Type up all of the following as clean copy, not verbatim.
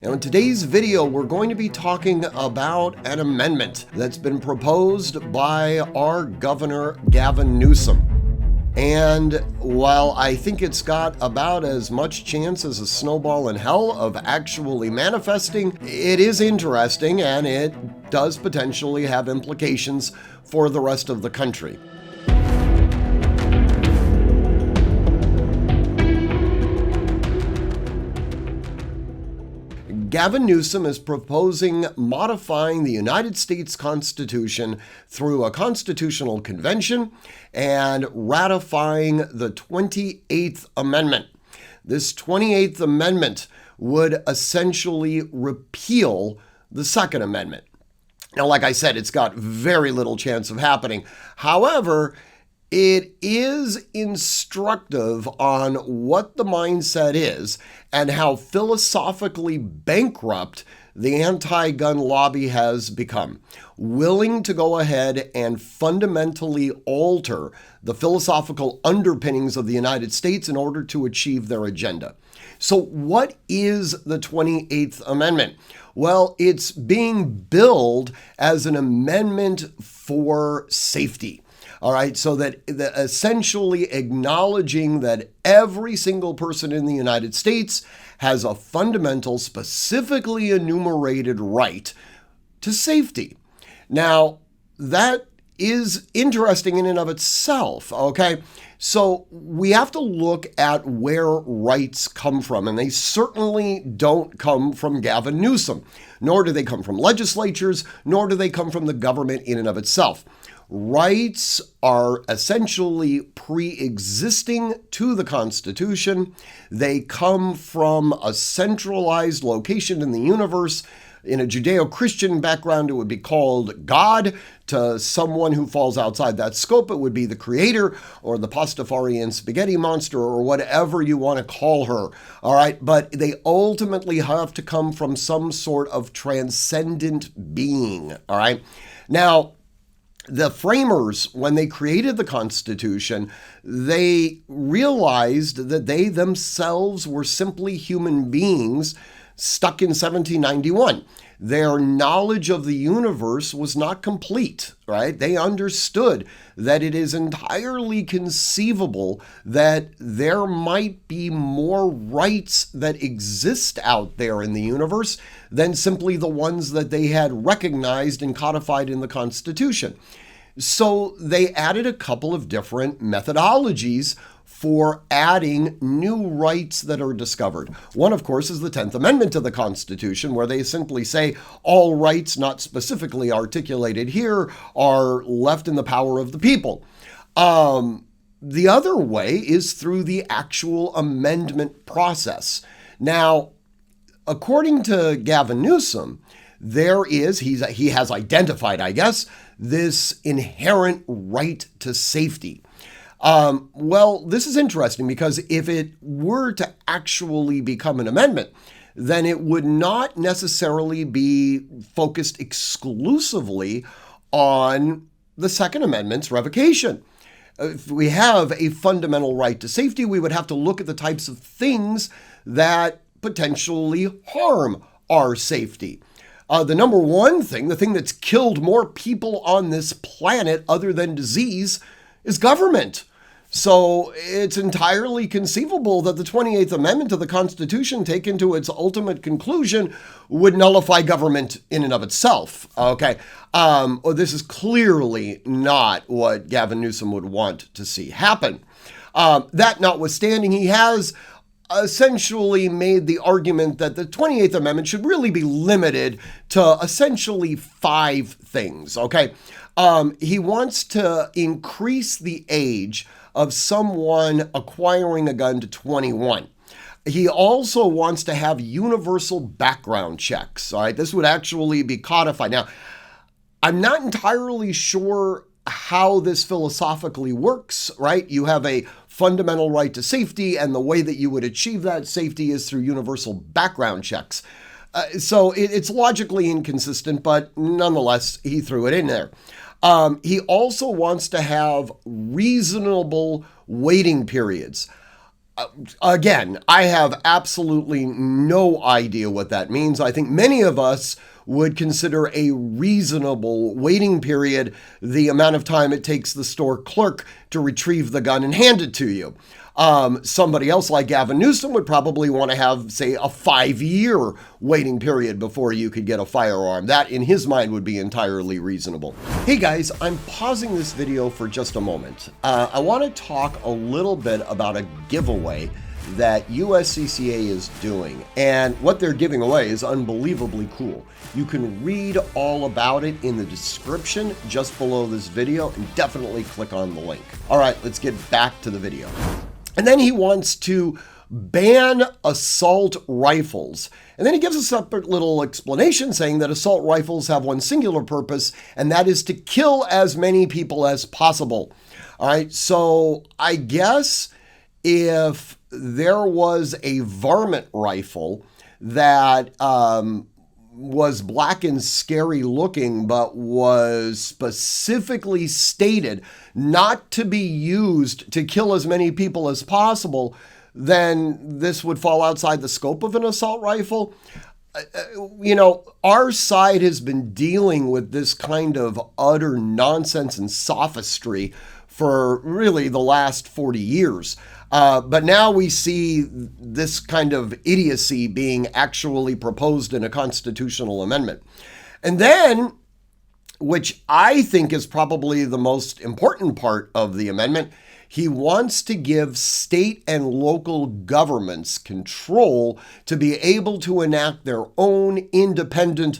Now, in today's video, we're going to be talking about an amendment that's been proposed by our Governor, Gavin Newsom. And while I think it's got about as much chance as a snowball in hell of actually manifesting, it is interesting and it does potentially have implications for the rest of the country. Gavin Newsom is proposing modifying the United States Constitution through a constitutional convention and ratifying the 28th Amendment. This 28th Amendment would essentially repeal the Second Amendment. Now, like I said, it's got very little chance of happening. However, it is instructive on what the mindset is and how philosophically bankrupt the anti-gun lobby has become, willing to go ahead and fundamentally alter the philosophical underpinnings of the United States in order to achieve their agenda. So what is the 28th Amendment? Well, it's being billed as an amendment for safety. All right, so that essentially acknowledging that every single person in the United States has a fundamental, specifically enumerated right to safety. Now, that is interesting in and of itself, okay? So we have to look at where rights come from, and they certainly don't come from Gavin Newsom, nor do they come from legislatures, nor do they come from the government in and of itself. Rights are essentially pre-existing to the Constitution. They come from a centralized location in the universe. In a Judeo-Christian background, it would be called God. To someone who falls outside that scope, it would be the Creator or the Pastafarian spaghetti monster or whatever you want to call her. All right, but they ultimately have to come from some sort of transcendent being. All right, now, the framers, when they created the Constitution, they realized that they themselves were simply human beings stuck in 1791. Their knowledge of the universe was not complete, right? They understood that it is entirely conceivable that there might be more rights that exist out there in the universe than simply the ones that they had recognized and codified in the Constitution. So they added a couple of different methodologies for adding new rights that are discovered. One, of course, is the 10th Amendment to the Constitution, where they simply say all rights not specifically articulated here are left in the power of the people. The other way is through the actual amendment process. Now, according to Gavin Newsom, he has identified, I guess, this inherent right to safety. Well, this is interesting because if it were to actually become an amendment, then it would not necessarily be focused exclusively on the Second Amendment's revocation. If we have a fundamental right to safety, we would have to look at the types of things that potentially harm our safety. The number one thing, the thing that's killed more people on this planet other than disease, is government. So it's entirely conceivable that the 28th Amendment to the Constitution, taken to its ultimate conclusion, would nullify government in and of itself. Okay, this is clearly not what Gavin Newsom would want to see happen. That notwithstanding, he has essentially made the argument that the 28th Amendment should really be limited to essentially 5 things, okay? He wants to increase the age of someone acquiring a gun to 21. He also wants to have universal background checks, all right? This would actually be codified. Now, I'm not entirely sure how this philosophically works, right? You have a fundamental right to safety, and the way that you would achieve that safety is through universal background checks. So it's logically inconsistent, but nonetheless, he threw it in there. He also wants to have reasonable waiting periods. Again, I have absolutely no idea what that means. I think many of us would consider a reasonable waiting period the amount of time it takes the store clerk to retrieve the gun and hand it to you. Somebody else like Gavin Newsom would probably want to have, say, a 5-year waiting period before you could get a firearm. That, in his mind, would be entirely reasonable. Hey guys, I'm pausing this video for just a moment. I want to talk a little bit about a giveaway that USCCA is doing, and what they're giving away is unbelievably cool. You can read all about it in the description just below this video, and definitely click on the link. All right, let's get back to the video. And then he wants to ban assault rifles. And then he gives a separate little explanation saying that assault rifles have one singular purpose, and that is to kill as many people as possible. All right, so I guess if there was a varmint rifle that was black and scary looking, but was specifically stated not to be used to kill as many people as possible, then this would fall outside the scope of an assault rifle. You know, our side has been dealing with this kind of utter nonsense and sophistry for really the last 40 years. But now we see this kind of idiocy being actually proposed in a constitutional amendment. And then, which I think is probably the most important part of the amendment, he wants to give state and local governments control to be able to enact their own independent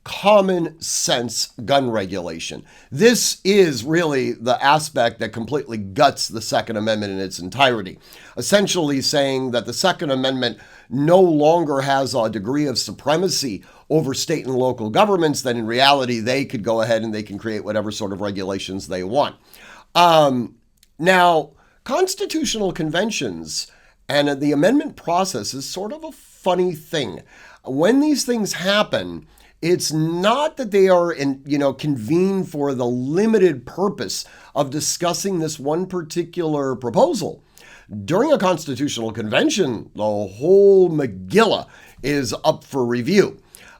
common sense gun regulation. This is really the aspect that completely guts the Second Amendment in its entirety, essentially saying that the Second Amendment no longer has a degree of supremacy over state and local governments, that in reality they could go ahead and they can create whatever sort of regulations they want. Now, constitutional conventions and the amendment process is sort of a funny thing. When these things happen, it's not that they are convened for the limited purpose of discussing this one particular proposal. During a constitutional convention, the whole Megillah is up for review.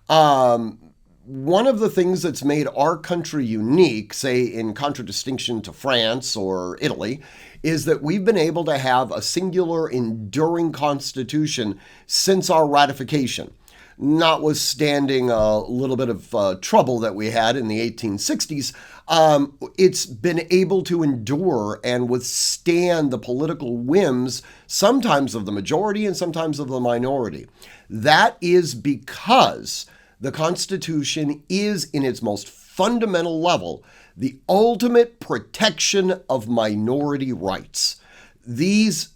One of the things that's made our country unique, say in contradistinction to France or Italy, is that we've been able to have a singular enduring constitution since our ratification. Notwithstanding a little bit of trouble that we had in the 1860s, it's been able to endure and withstand the political whims, sometimes of the majority and sometimes of the minority. That is because the Constitution is, in its most fundamental level, the ultimate protection of minority rights. These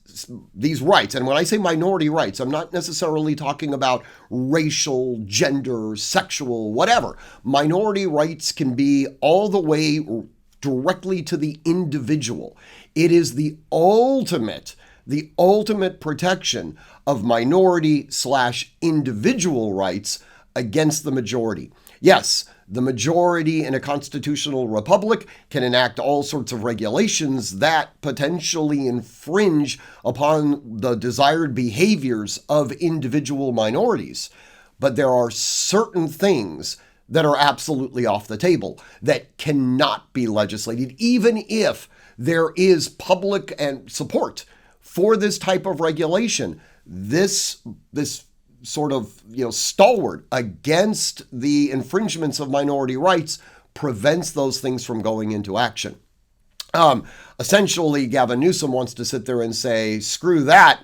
rights, and when I say minority rights, I'm not necessarily talking about racial, gender, sexual, whatever. Minority rights can be all the way directly to the individual. It is the ultimate protection of minority/individual rights against the majority. Yes, the majority in a constitutional republic can enact all sorts of regulations that potentially infringe upon the desired behaviors of individual minorities. But there are certain things that are absolutely off the table that cannot be legislated, even if there is public and support for this type of regulation. This sort of stalwart against the infringements of minority rights prevents those things from going into action. Essentially, Gavin Newsom wants to sit there and say, screw that.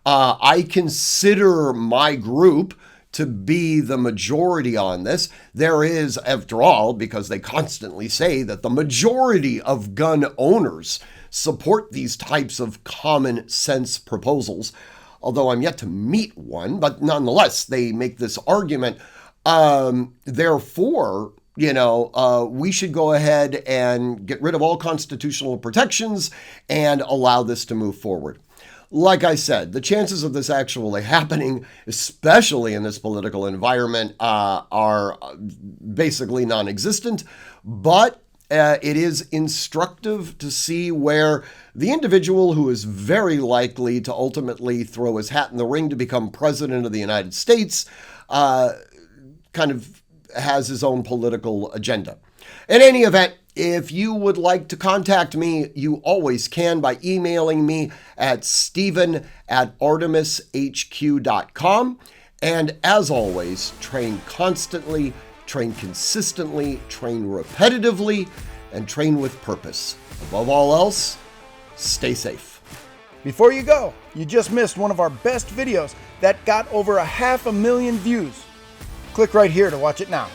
I consider my group to be the majority on this. There is, after all, because they constantly say that the majority of gun owners support these types of common sense proposals, although I'm yet to meet one, but nonetheless, they make this argument. Therefore, we should go ahead and get rid of all constitutional protections and allow this to move forward. Like I said, the chances of this actually happening, especially in this political environment, are basically non-existent. But it is instructive to see where the individual who is very likely to ultimately throw his hat in the ring to become president of the United States kind of has his own political agenda. In any event, if you would like to contact me, you always can by emailing me at stephen@artemishq.com. And as always, train constantly, train consistently, train repetitively, and train with purpose. Above all else, stay safe. Before you go, you just missed one of our best videos that got over 500,000 views. Click right here to watch it now.